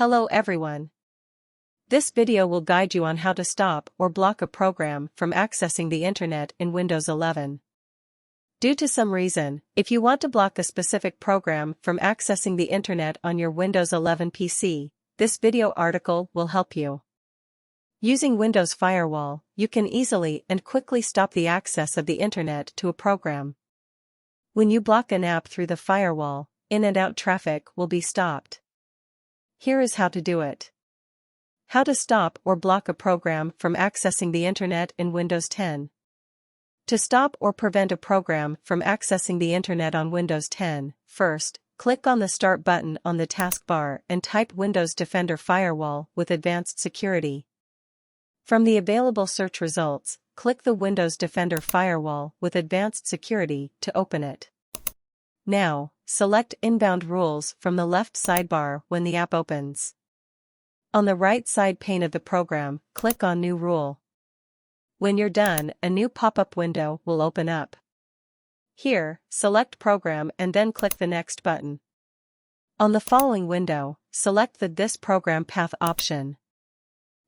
Hello everyone. This video will guide you on how to stop or block a program from accessing the internet in Windows 11. Due to some reason, if you want to block a specific program from accessing the internet on your Windows 11 PC, this video article will help you. Using Windows Firewall, you can easily and quickly stop the access of the internet to a program. When you block an app through the firewall, in and out traffic will be stopped. Here is how to do it. How to stop or block a program from accessing the internet in Windows 10. To stop or prevent a program from accessing the internet on Windows 10, first, click on the Start button on the taskbar and type Windows Defender Firewall with Advanced Security. From the available search results, click the Windows Defender Firewall with Advanced Security to open it. Now, select Inbound Rules from the left sidebar when the app opens. On the right side pane of the program, click on New Rule. When you're done, a new pop-up window will open up. Here, select Program and then click the Next button. On the following window, select the This Program Path option.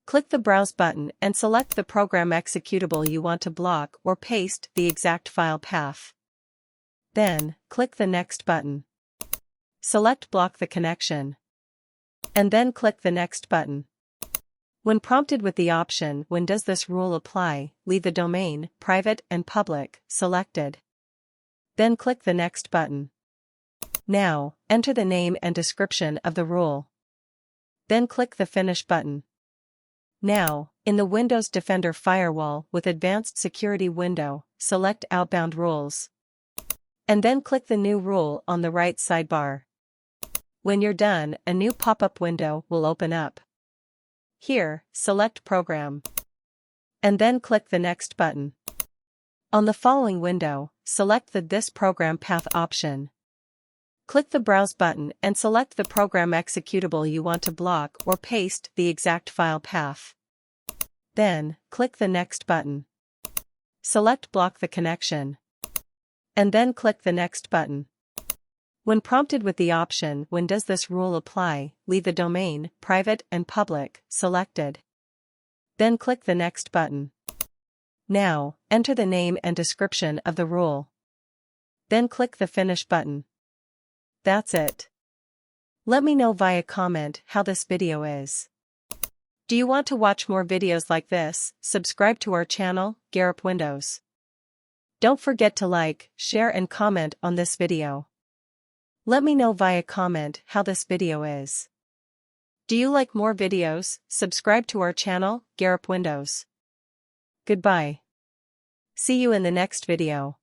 Click the Browse button and select the program executable you want to block or paste the exact file path. Then, click the Next button. Select Block the connection. And then click the Next button. When prompted with the option When does this rule apply, leave the domain, private and public, selected. Then click the Next button. Now, enter the name and description of the rule. Then click the Finish button. Now, in the Windows Defender Firewall with Advanced Security window, select Outbound Rules. And then click the New Rule on the right sidebar. When you're done, a new pop-up window will open up. Here, select Program. And then click the Next button. On the following window, select the This Program Path option. Click the Browse button and select the program executable you want to block or paste the exact file path. Then, click the Next button. Select Block the connection. And then click the Next button. When prompted with the option When does this rule apply, leave the domain, private and public, selected. Then click the Next button. Now, enter the name and description of the rule. Then click the Finish button. That's it. Let me know via comment how this video is. Do you want to watch more videos like this? Subscribe to our channel, Garup Windows. Don't forget to like, share and comment on this video. Let me know via comment how this video is. Do you like more videos? Subscribe to our channel, Garup Windows. Goodbye. See you in the next video.